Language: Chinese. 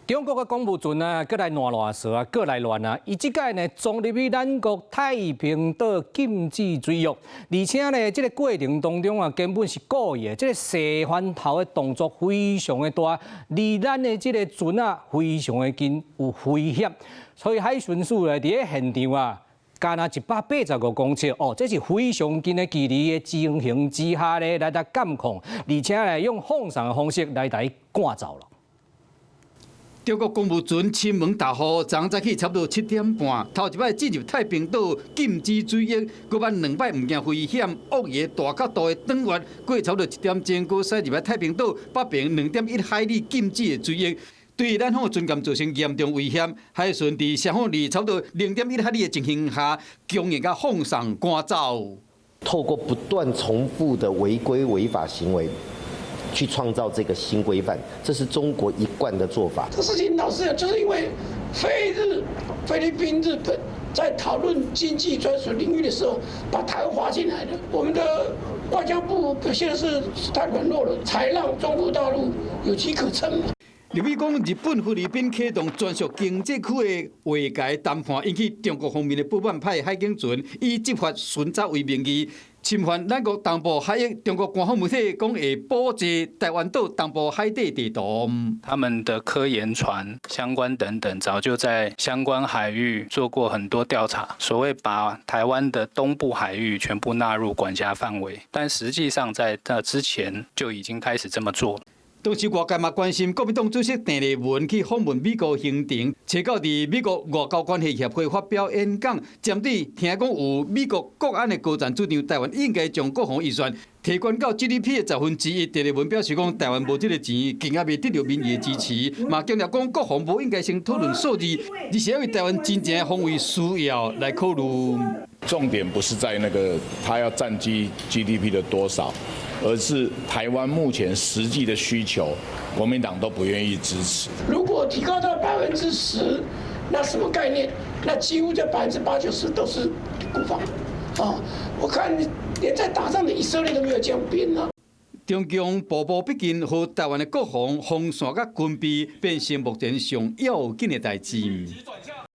中國嘅公務船啊，過來爛躓啊，過來亂啊！伊即屆呢，撞入去咱國太平島禁止水域，而且呢，這個過程當中啊，根本是故意的。這個射翻頭嘅動作非常的大，離咱的這個船啊，非常的近，有危險。所以海巡署呢，佇個現場啊，加拿185公尺哦，這是非常近的距離嘅情形之下呢，來監控，而且呢，用放送的方式來趕走了。中國公務船親門大戶，昨早起差不多7點半，頭一擺進入太平島禁止水域，閣辦2擺唔驚危險，惡野大角度的轉彎，過差不多1點鐘，閣駛入來太平島北邊2.1海里禁止的水域，對咱方船艦造成嚴重危險。海巡佇上方離差不多0.1海里的情形下，強硬甲放送趕走。透過不斷重複的違規違法行為，去創造這個新規範，這是中國一貫的做法。這個事情老是就是因為菲律賓、日本在討論經濟專屬領域的時候，把台灣劃進來的。我們的外交部表現的是太軟弱了，才讓中國大陸有機可乘嘛。由於講日本、菲律賓啟動專屬經濟區的劃界談判，引起中國方面的不滿派海警船以執法巡查為名義，侵犯咱國東部海域。中國官方媒體講會布置台灣島東部海底地圖。他們的科研船相關等等，早就在相關海域做過很多調查，所謂把台灣的東部海域全部納入管轄範圍，但實際上在那之前就已經開始這麼做。同時，外界嘛關心國民黨主席鄭麗文去訪問美國行程，找到佇美國外交關係協會發表演講，針對聽講有美國國安的高層主張，台灣應該將國防預算提懸到 GDP 的1/10。鄭麗文表示講，台灣無這個錢，更加未得到民意的支持，嘛強調講國防部應該先討論數字，而是要為台灣真正的防衛需要來考慮。重點不是在那個他要佔 GDP 的多少，而是台灣目前實際的需求，國民黨都不願意支持。如果提高到10%，那什麼概念？那幾乎在80%-90%都是國防。啊，我看連在打仗的以色列都沒有這樣編啊。中共步步逼近，和台灣的國防、防線甲軍備變成目前上要緊的代誌。